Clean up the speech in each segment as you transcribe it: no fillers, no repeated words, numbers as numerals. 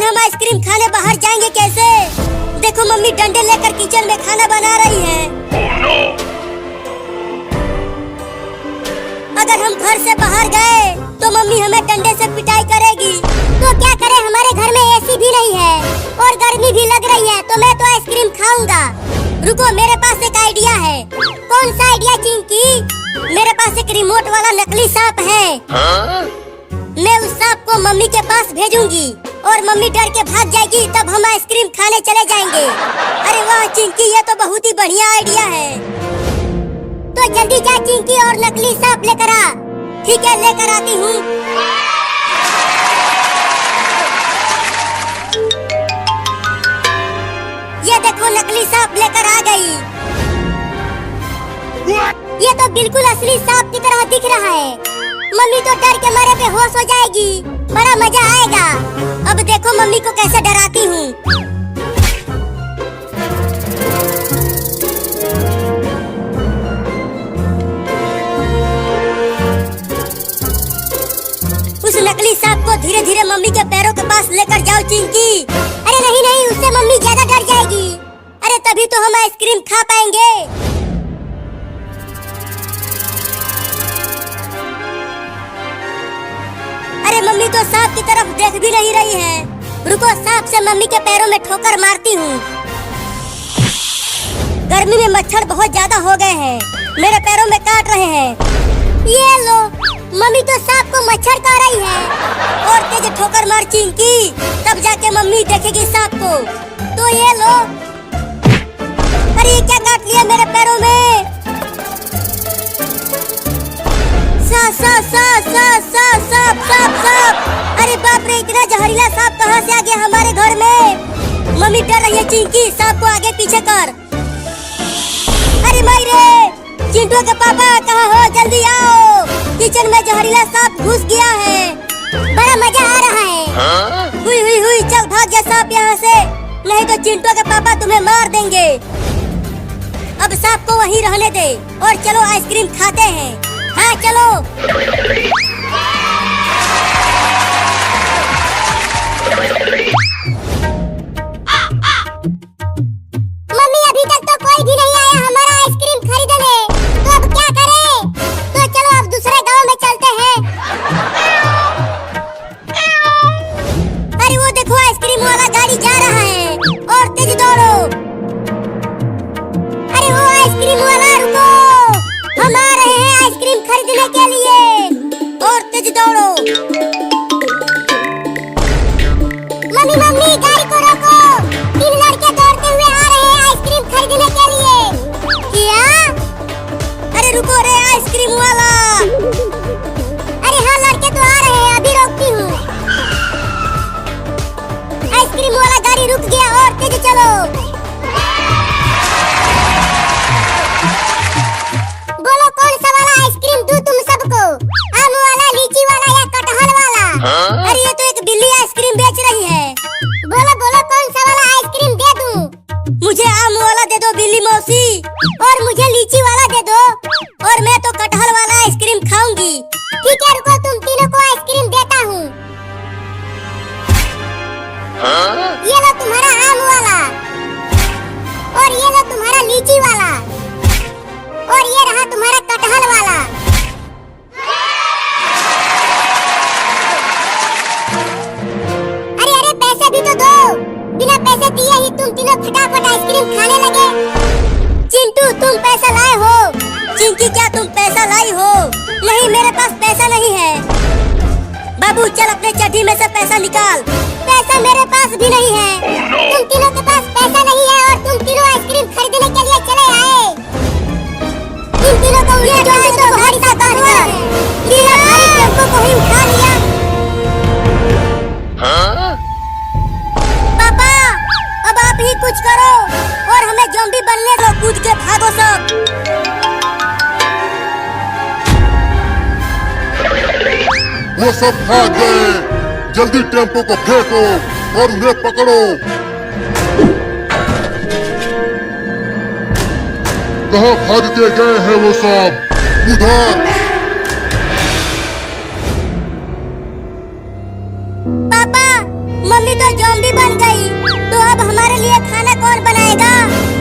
हम आइसक्रीम खाने बाहर जाएंगे कैसे? देखो मम्मी डंडे लेकर किचन में खाना बना रही है। अगर हम घर से बाहर गए तो मम्मी हमें डंडे से पिटाई करेगी। तो क्या करें, हमारे घर में एसी भी नहीं है और गर्मी भी लग रही है, तो मैं तो आइसक्रीम खाऊंगा। रुको, मेरे पास एक आइडिया है। कौन सा आइडिया चिंकी? मेरे पास एक रिमोट वाला नकली सांप है। मैं उस सांप को मम्मी के पास भेजूंगी और मम्मी डर के भाग जाएगी, तब हम आइसक्रीम खाने चले जाएंगे। अरे वाह चिंकी, ये तो बहुत ही बढ़िया आइडिया है। तो जल्दी जा चिंकी और नकली सांप लेकर आ। ठीक है, लेकर आती हूँ। ये देखो नकली सांप लेकर आ गई। ये तो बिल्कुल असली सांप की तरह दिख रहा है। मम्मी तो डर के मारे बेहोश हो जाएगी, बड़ा मजा आएगा। अब देखो मम्मी को कैसे डराती हूँ। उस नकली सांप को धीरे धीरे मम्मी के पैरों के पास लेकर जाओ चिंकी। अरे नहीं नहीं, उससे मम्मी ज्यादा डर जाएगी। अरे तभी तो हम आइसक्रीम खा पाएंगे। अरे मम्मी तो सांप की तरफ देख भी नहीं रही है। रुको, सांप से मम्मी के पैरों में ठोकर मारती हूँ। गर्मी में मच्छर बहुत ज्यादा हो गए हैं, मेरे पैरों में काट रहे हैं। ये लो, मम्मी तो सांप को मच्छर काट रही है। और तेज ठोकर मार चिंकी, तब जाके मम्मी देखेगी सांप को। तो ये लो। अरे ये क्या काट लिया मेरे पैरों में? सांप। अरे बाप रे, इतना जहरीला सांप कहाँ से आ गया हमारे घर में? मम्मी डर रही है चिंकी, सांप को आगे पीछे कर। अरे माई रे, चिंटू के पापा कहाँ हो? जल्दी आओ, किचन में जहरीला सांप घुस गया है। बड़ा मजा आ रहा है। हुई, चल भाग जा सांप यहाँ से, नहीं तो चिंटू के पापा तुम्हें मार देंगे। अब सांप को वहीं रहने दे और चलो आइसक्रीम खाते हैं। हाँ चलो। मम्मी अभी तक तो कोई भी नहीं आया हमारा आइसक्रीम खरीदने, तो अब क्या करें? तो चलो अब दूसरे गांव में चलते हैं। अरे वो देखो आइसक्रीम वाला गाड़ी जा रहा है, और तेज दौड़ो। अरे वो आइसक्रीम वाला रुको, हम आ रहे हैं आइसक्रीम खरीदने के लिए, और तेज दौड़ो। मम्मी गाड़ी को रोको, 3 लड़के दौड़ते हुए आ रहे हैं आइसक्रीम खरीदने के लिए। क्या? अरे रुको रे आइसक्रीम वाला। अरे हाँ, लड़के तो आ रहे हैं, अभी रोकती हूँ। आइसक्रीम वाला गाड़ी रुक गया, और तेज चलो। बोलो कौन सा वाला आइसक्रीम दूं तुम सबको? आम वाला, लीची वाला या कटहल वाला? अरे ये तो एक बिल्ली आइसक्रीम बेच रही है। बोलो कौन सा वाला आइसक्रीम दे दूं? मुझे आम वाला दे दो बिल्ली मौसी, और मुझे लीची वाला दे दो, और मैं तो कटहल वाला आइसक्रीम खाऊंगी। ठीक है, रुको, तुम तीनों को आइसक्रीम देता हूँ। ये लो तुम्हारा आम वाला, और ये लो तुम्हारा लीची वाला, और ये रहा तुम्हारा कटहल वाला। अरे पैसे भी तो दो, बिना पैसे दिए ही तुम तीनों फटाफट आइसक्रीम खाने लगे। चिंटू तुम पैसा लाए हो? चिंकी क्या तुम पैसा लाई हो? नहीं, मेरे पास पैसा नहीं है। बाबू चल अपने चड्डी में से पैसा निकाल। पैसा मेरे पास भी नहीं है। तुम तीनों के पास पैसा नहीं है और तुम तीनों आइसक्रीम खरीदने के लिए चले आए। तुम तीनों को ये तो भारी सा काम है। मेरा भारी टेम्पो को ही उठा लिया। पापा अब आप ही कुछ करो और हमें ज़ॉम्बी बनने दो। कूद के भागो सब। वो सब भाग गए। जल्दी टेम्पो को फेंको और उन्हें पकड़ो। कहाँ भाग के गए हैं वो सब? उधर। पापा मम्मी तो ज़ॉम्बी बन गई तो अब हमारे लिए खाना कौन बनाएगा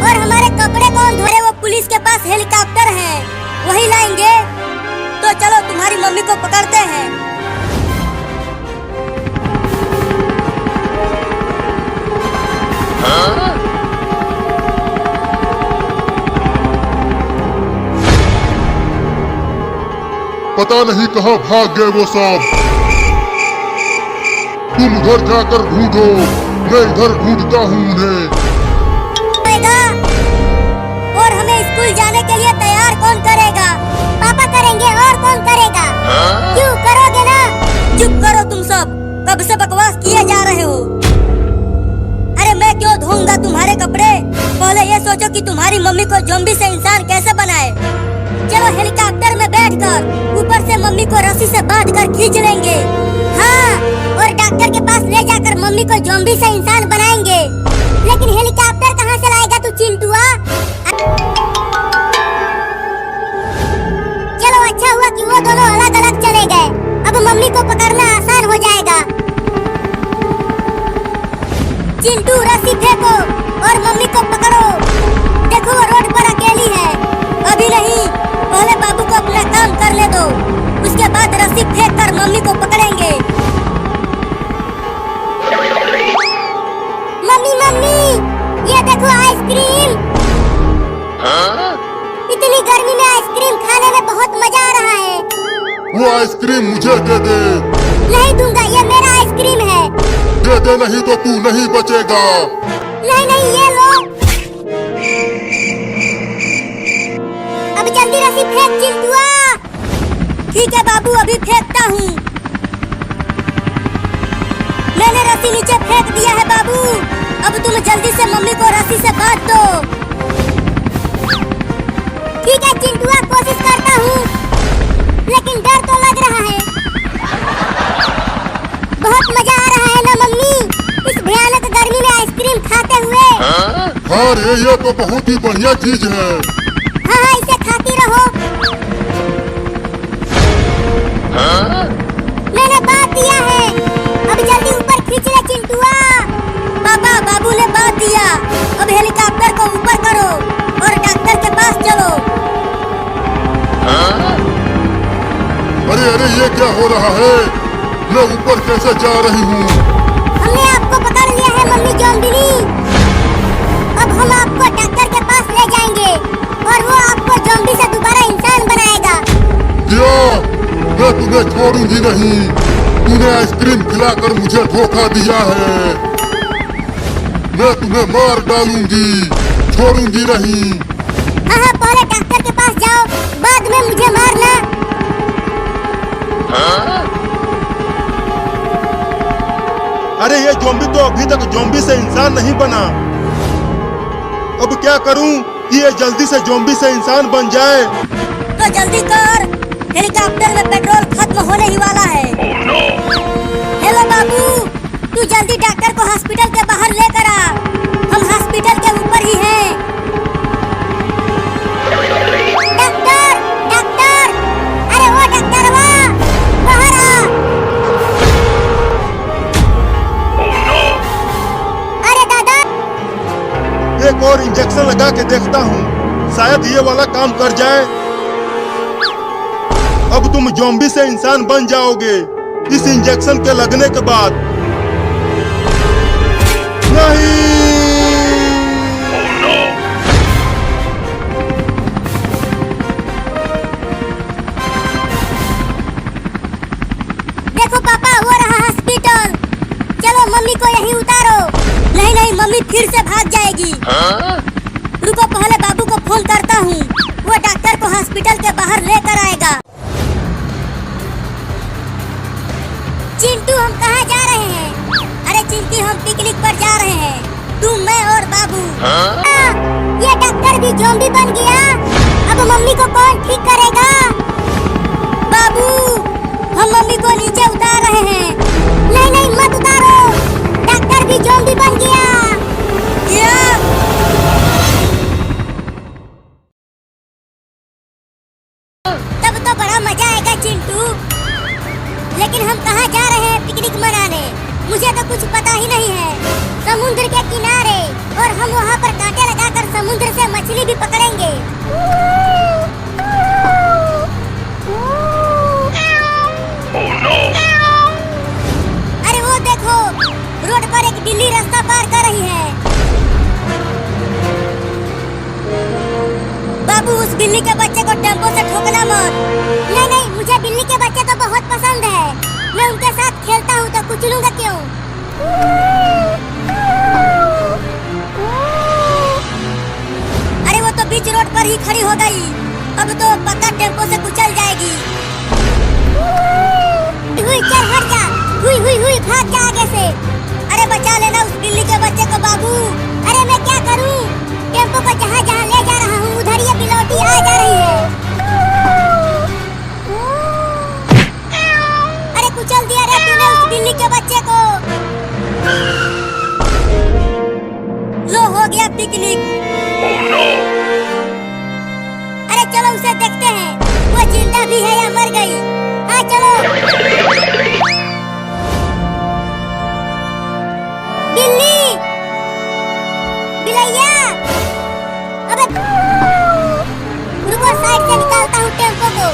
और हमारे कपड़े कौन धोए? वो पुलिस के पास हेलीकॉप्टर है, वही लाएंगे। तो चलो तुम्हारी मम्मी को पकड़ते हैं। पता नहीं कहाँ भाग गए वो सब। तुम उधर जाकर ढूंढो, मैं इधर ढूंढता हूँ उन्हें। और हमें स्कूल जाने के लिए तैयार कौन करेगा? पापा करेंगे, और कौन करेगा? क्यों करोगे ना? चुप करो तुम सब, कब से बकवास किए जा रहे हो। अरे मैं क्यों धोऊंगा तुम्हारे कपड़े? पहले ये सोचो कि तुम्हारी मम्मी को ज़ॉम्बी से इंसान कैसे बनाए। चलो हेलीकॉप्टर में बैठकर ऊपर से मम्मी को रस्सी से बांधकर खींच लेंगे। हाँ, और डॉक्टर के पास ले जाकर मम्मी को ज़ॉम्बी से इंसान बनाएंगे। लेकिन हेलीकॉप्टर कहाँ से लाएगा तू चिंटुआ? चलो अच्छा हुआ कि वो दोनों अलग अलग चले गए, अब मम्मी को पकड़ना आसान हो जाएगा। चिंटू रस्सी फेंको और मम्मी को पकड़ो। देखो वो रोड पर अकेली है। अभी नहीं, पहले बाबू को अपना काम करने दो, उसके बाद रस्सी फेंक कर मम्मी को पकड़ेंगे। मम्मी मम्मी, ये देखो आइसक्रीम। इतनी गर्मी में आइसक्रीम खाने में बहुत मजा आ रहा है। वो आइसक्रीम मुझे दे दे। नहीं दूंगा, ये मेरा आइसक्रीम है। दे दे, नहीं तो तू नहीं बचेगा। नहीं नहीं, ये लो। अब जल्दी रस्सी फेंक चिंटुआ। ठीक है बाबू, अभी फेंकता हूँ। मैंने रस्सी नीचे फेंक दिया है बाबू। अब तुम जल्दी से मम्मी को रस्सी से बांध दो। ठीक है चिंटुआ, कोशिश करता हूँ, लेकिन डर तो लग रहा है। बहुत मजा आ रहा है ना मम्मी, इस भयानक गर्मी में आइसक्रीम खाते हुए। हाँ रे, ये तो बहुत ही बढ़िया चीज है। हाँ हाँ, इसे खाती रहो। मैंने बांध दिया है, अब जल्दी ऊपर खींच ले चिंटुआ। पापा, बाबू ने बांध दिया, अब हेलीकॉप्टर को ऊपर करो और डॉक्टर के पास चलो। अरे अरे, ये क्या हो रहा है? मैं ऊपर कैसे जा रही हूँ? हमने आपको पकड़ लिया है मम्मी ज़ॉम्बिनी। अब हम आपको डॉक्टर के पास ले जाएंगे और वो आपको ज़ॉम्बी से दोबारा इंसान बनाएगा। क्या? मैं तुम्हें छोड़ूंगी नहीं। तूने आइसक्रीम खिलाकर मुझे धोखा दिया है। मैं तुम्हें मार डालूंगी, छोड़ूंगी नहीं। हाँ, पहले डॉक्टर के पास जाओ, बाद में मुझे मारना। अरे ये ज़ॉम्बी तो अभी तक ज़ॉम्बी से इंसान नहीं बना। अब क्या करूं कि ये जल्दी से ज़ॉम्बी से इंसान बन जाए? तो जल्दी कर, हेलीकॉप्टर में पेट्रोल खत्म होने ही वाला है। हेलो बाबू, तू जल्दी डॉक्टर को हॉस्पिटल के बाहर लेकर आ, हम हॉस्पिटल के ऊपर ही हैं। डॉक्टर, डॉक्टर, अरे वो डॉक्टरवा, बाहर आ। अरे दादा, एक और इंजेक्शन लगा के देखता हूँ, शायद ये वाला काम कर जाए। अब तुम ज़ॉम्बी से इंसान बन जाओगे इस इंजेक्शन के लगने के बाद। नहीं! देखो पापा, वो रहा हॉस्पिटल। चलो मम्मी को यहीं उतारो। नहीं नहीं, मम्मी फिर से भाग जाएगी। रुको, पहले बाबू को फोन करता हूँ, वो डॉक्टर को हॉस्पिटल के बाहर लेकर आएगा। चिंटू, हम कहाँ जा रहे हैं? अरे चिंटी, हम पिकनिक पर जा रहे हैं, तू, मैं और बाबू। ये डॉक्टर भी ज़ॉम्बी बन गया। अब मम्मी को कौन ठीक करेगा? बाबू, हम मम्मी को नीचे उतार रहे हैं। नहीं नहीं, मत उतारो, डॉक्टर भी ज़ॉम्बी बन गया। तब तो बड़ा मजा आएगा चिंटू। लेकिन हम कहाँ जा रहे हैं पिकनिक मनाने? मुझे तो कुछ पता ही नहीं है। समुद्र के किनारे और हम वहाँ पर कांटे लगाकर समुद्र से मछली भी पकड़ेंगे। अरे वो देखो, रोड पर एक बिल्ली रास्ता पार कर रही है। बाबू, उस बिल्ली के बच्चे को टेम्पो से ठोकना मत। नहीं नहीं, मुझे बिल्ली के बच्चे तो बहुत पसंद है। मैं उनके साथ खेलता हूँ तो कुचलूंगा क्यों? अरे वो तो बीच रोड पर ही खड़ी हो गई। अब तो पक्का टेम्पो से कुचल जाएगी। हुई, चल हट जा। हुई हुई हुई, भाग जा आगे से। अरे बचा लेना उस बिल्ली के बच्चे को बाबू। अरे मैं क्या करूं? टेम्पो को जहाँ जहाँ ले जा रहा हूँ उधर ये बिलौटी आ जा रही है। अरे कुचल दिया रे तूने उस बिल्ली के बच्चे को। लो, हो गया पिकनिक। अरे चलो उसे देखते हैं, वो जिंदा भी है या मर गई। हाँ चलो। बिल्ली, बिलैया, अबे रुको, साइड से निकालता हूँ टेम्पो को।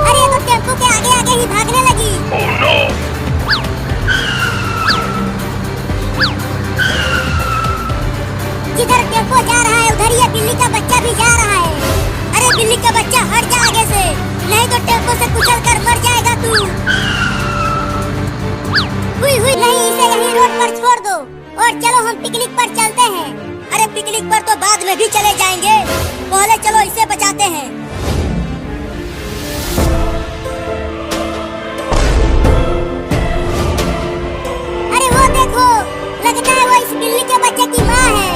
अरे ये तो टेम्पो के आगे आगे ही भागने लगी। जिधर टेम्पो जा रहा है उधर ये बिल्ली का बच्चा भी जा रहा है। अरे बिल्ली का बच्चा हट जा आगे से, नहीं तो टेम्पो से कुचल कर मर जाएगा तू। हुई हुई, नहीं, इसे यहीं रोड पर छोड़ दो और चलो हम पिकनिक पर चलते हैं। अरे पिकनिक पर तो बाद में भी चले जाएंगे, पहले चलो इसे बचाते हैं। अरे वो देखो, लगता है वो इस बिल्ली के बच्चे की माँ है।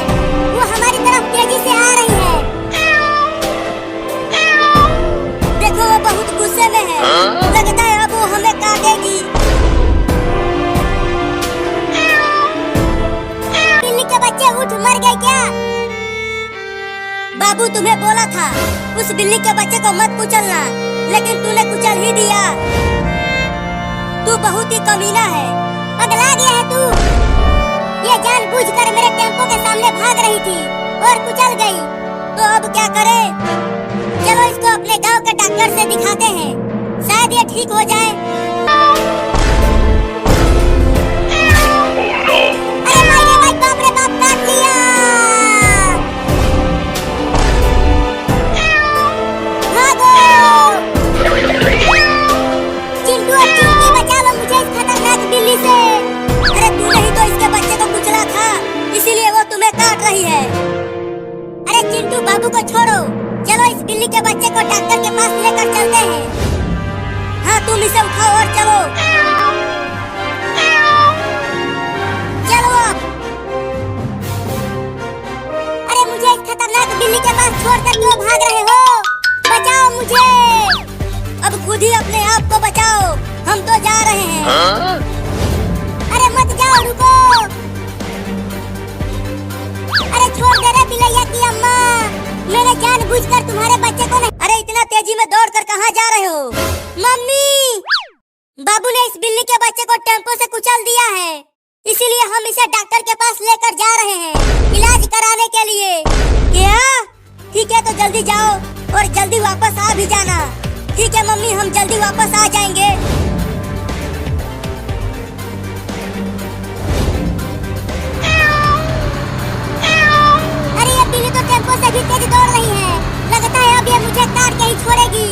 वो हमारी तरफ तेजी से आ रही है। देखो वो बहुत गुस्से में है। लगता है अब वो हमें काटेगी। बिल्ली के बच्चे उठ, मर गए क्या? बाबू तुम्हें बोला था उस बिल्ली के बच्चे को मत कुचलना, लेकिन तूने कुचल ही दिया। तू बहुत ही कमीना है। पगला गया है तू। ये जानबूझकर मेरे टेम्पो के सामने भाग रही थी और कुचल गई, तो अब क्या करे? चलो इसको अपने गांव के डॉक्टर से दिखाते हैं, शायद ये ठीक हो जाए। अरे मारे भाई, बाप रे बाप, काट लिया। भागो चिंटू और चिंकी, बचा लो मुझे इस खतरनाक बिल्ली से। अरे तूने ही तो इसके बच्चे को कुचला था, इसीलिए वो तुम्हें काट रही है। अरे चिंटू, बाबू को छोड़ो, चलो इस बिल्ली के बच्चे को डॉक्टर के पास लेकर चलते हैं। हाँ, तुम इसे उठाओ और चलो। चलो अब। अरे मुझे इस खतरनाक बिल्ली के पास छोड़कर क्यों भाग रहे हो? बचाओ मुझे। अब खुद ही अपने आप को बचाओ, हम तो जा रहे हैं। अरे मत जाओ, रुको। अरे छोड़ दे रे बिलैया की अम्मा, मैंने जानबूझकर तुम्हारे बच्चे को नहीं। अरे इतना तेजी में दौड़कर कहाँ जा रहे हो? मम्मी, बाबू ने इस बिल्ली के बच्चे को टेम्पो से कुचल दिया है, इसीलिए हम इसे डॉक्टर के पास लेकर जा रहे हैं इलाज कराने के लिए। क्या? ठीक है, तो जल्दी जाओ और जल्दी वापस आ भी जाना। ठीक है मम्मी, हम जल्दी वापस आ जाएंगे। अरे ये बिल्ली तो टेम्पो से भी तेज दौड़ रही है। लगता है अब ये मुझे काट के ही छोड़ेगी।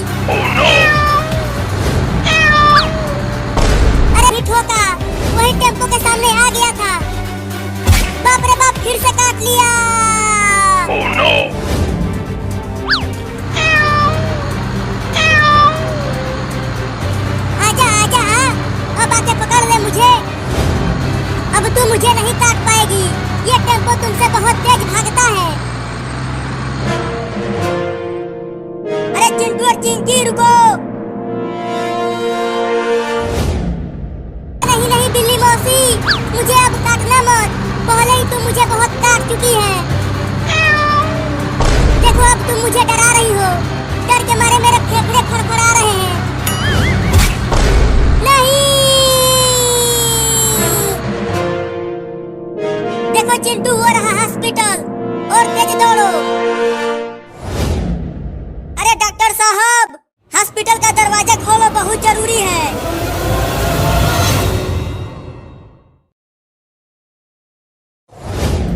अरे ठोका, वही टेम्पो के सामने आ गया था। बाप रे बाप, फिर से काट लिया। आजा आजा, अब आके पकड़ ले मुझे। अब तू मुझे नहीं काट पाएगी, ये टेम्पो तुमसे बहुत तेज भागता है। अरे चिंटू और चिंकी, रुको। नहीं नहीं बिल्ली मौसी, मुझे अब काटना मत, पहले ही तुम मुझे बहुत काट चुकी है। देखो अब तुम मुझे डरा रही हो, डर के मारे मेरे फेफड़े फड़फड़ा रहे हैं। हॉस्पिटल का दरवाजा खोलो, बहुत जरूरी है।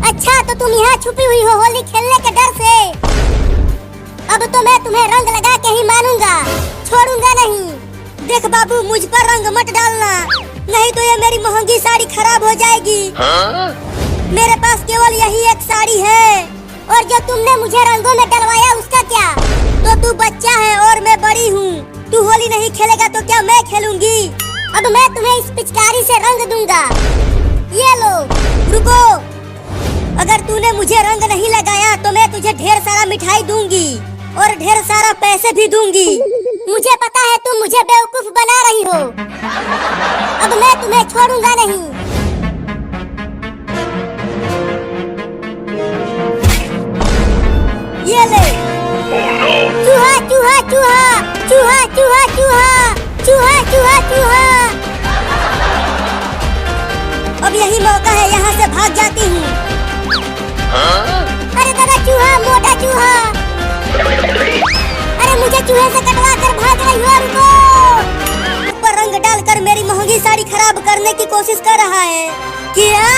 अच्छा, तो तुम यहाँ छुपी हुई हो होली खेलने के डर से? अब तो मैं तुम्हें रंग लगा के ही मानूंगा, छोड़ूंगा नहीं। देख बाबू, मुझ पर रंग मत डालना, नहीं तो ये मेरी महंगी साड़ी खराब हो जाएगी। मेरे पास केवल यही एक साड़ी है, और जो तुमने मुझे रंगों में डलवाया उसका क्या? तो तू बच्चा है और मैं बड़ी हूँ। तू होली नहीं खेलेगा तो क्या मैं खेलूंगी? अब मैं तुम्हें इस पिचकारी से रंग दूंगा। ये लो, रुको। अगर तूने मुझे रंग नहीं लगाया तो मैं तुझे ढेर सारा मिठाई दूंगी और ढेर सारा पैसे भी दूंगी। मुझे पता है तुम मुझे बेवकूफ बना रही हो। अब मैं तुम्हें छोड़ूंगा नहीं। ये ले। चूहा चूहा चूहा चूहा चूहा चूहा चूहा चूहा चूहा। अब यही मौका है, यहाँ से भाग जाती हूँ। अरे दादा, चूहा, मोटा चूहा। अरे मुझे चूहे से कटवा कर भाग रही हो, रुको। ऊपर रंग डालकर मेरी महंगी साड़ी खराब करने की कोशिश कर रहा है। क्या?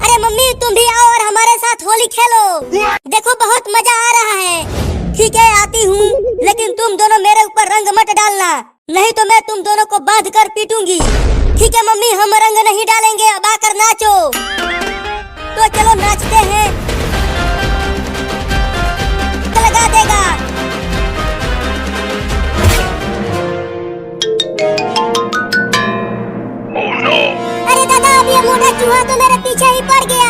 अरे मम्मी, तुम भी आओ और हमारे साथ होली खेलो। देखो, बहुत मजा आ रहा है। ठीक है, आती हूँ, लेकिन तुम दोनों मेरे ऊपर रंग मत डालना, नहीं तो मैं तुम दोनों को बांध कर पीटूंगी। ठीक है मम्मी, हम रंग नहीं डालेंगे, अब आकर नाचो। तो चलो नाचते हैं। लगा देगा। अरे दादा, अब ये मोटा चूहा तो मेरे पीछे ही पड़ गया।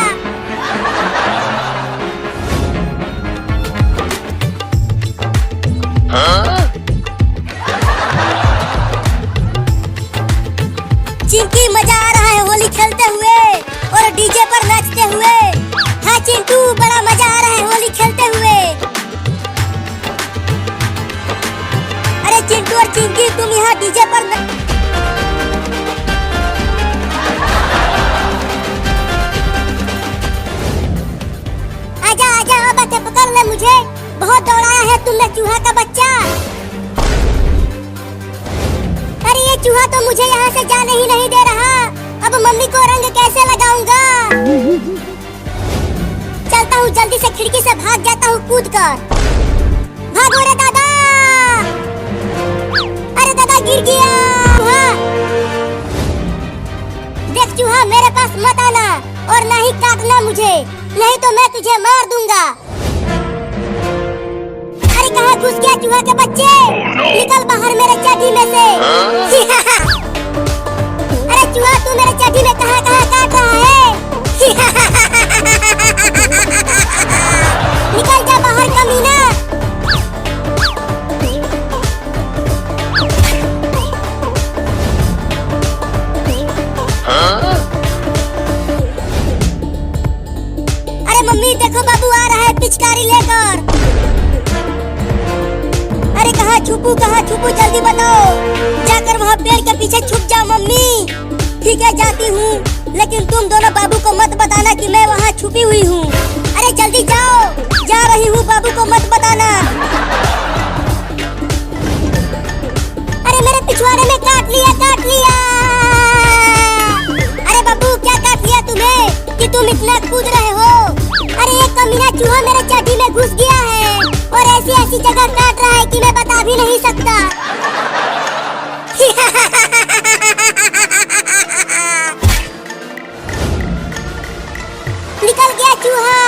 चिंकी, मजा आ रहा है होली खेलते हुए और डीजे पर नाचते हुए। हाँ चिंटू, बड़ा मजा आ रहा है होली खेलते हुए। अरे चिंटू और चिंकी, तुम यहाँ डीजे पर आजा आजा, अब आके पकड़ ले मुझे। बहुत दौड़ाया है तुमने चूहा का बच्चा। अरे ये चूहा तो मुझे यहाँ से जाने ही नहीं दे रहा। अब मम्मी को रंग कैसे लगाऊंगा? चलता हूँ, जल्दी से खिड़की से भाग जाता हूँ कूद कर। भागो रे दादा। अरे दादा, गिर गया। चूहा, देख चूहा, मेरे पास मत आना और ना ही काटना मुझे, नहीं तो मैं तुझे मार दूंगा। अरे कहाँ घुस गया चूहा के बच्चे? निकल बाहर मेरे चड्डी में से। अरे चूहा, तू मेरे चड्डी में कहाँ कहाँ काट रहा है? निकल जा बाहर कमीना। अरे मम्मी देखो, बाबू आ रहा है पिचकारी लेकर। अरे कहाँ छुपू, जल्दी बताओ। जाकर वहाँ पेड़ के पीछे छुप जाओ मम्मी। ठीक है, जाती हूँ, लेकिन तुम दोनों बाबू को मत बताना कि मैं वहाँ छुपी हुई हूँ। अरे जल्दी जाओ, जा रही हूँ, बाबू को मत बताना। अरे मेरे पिछवाड़े में काट लिया, काट लिया। अरे बाबू, क्या काट लिया तुम्हें कि तुम इतना कूद रहे हो? अरे ये कमीना चूहा मेरे चड्डी में घुस गया है और ऐसी ऐसी जगह काट रहा है कि मैं बता भी नहीं सकता। निकल गया चूहा।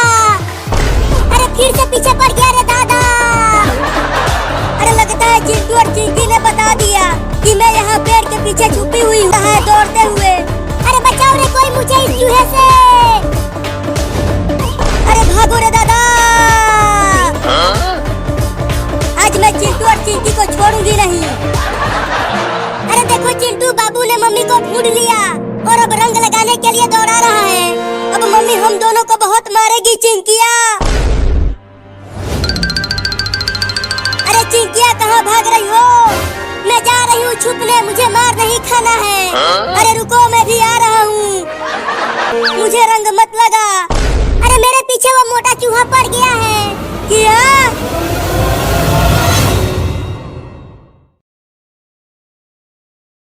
अरे फिर से पीछे पड़ गया रे दादा। अरे लगता है चिंटू और चिंकी ने बता दिया कि मैं यहाँ पेड़ के पीछे छुपी हुई हूँ दौड़ते हुए। अरे बचाओ रे कोई मुझे इस चूहे से। अरे भागो रे दादा। आज मैं चिंटू और चिंकी को छोड़ूंगी नहीं। अरे देखो चिंटू, बाबू ने मम्मी को ढूंढ लिया और अब रंग लगाने के लिए दौड़ा रहा है। अब मम्मी हम दोनों को बहुत मारेगी चिंकिया। अरे चिंकिया, कहाँ भाग रही हो? मैं जा रही हूँ छुपने, मुझे मार नहीं खाना है। अरे रुको, मैं भी आ रहा हूँ, मुझे रंग मत लगा। अरे मेरे पीछे वो मोटा चूहा पड़ गया है। क्या?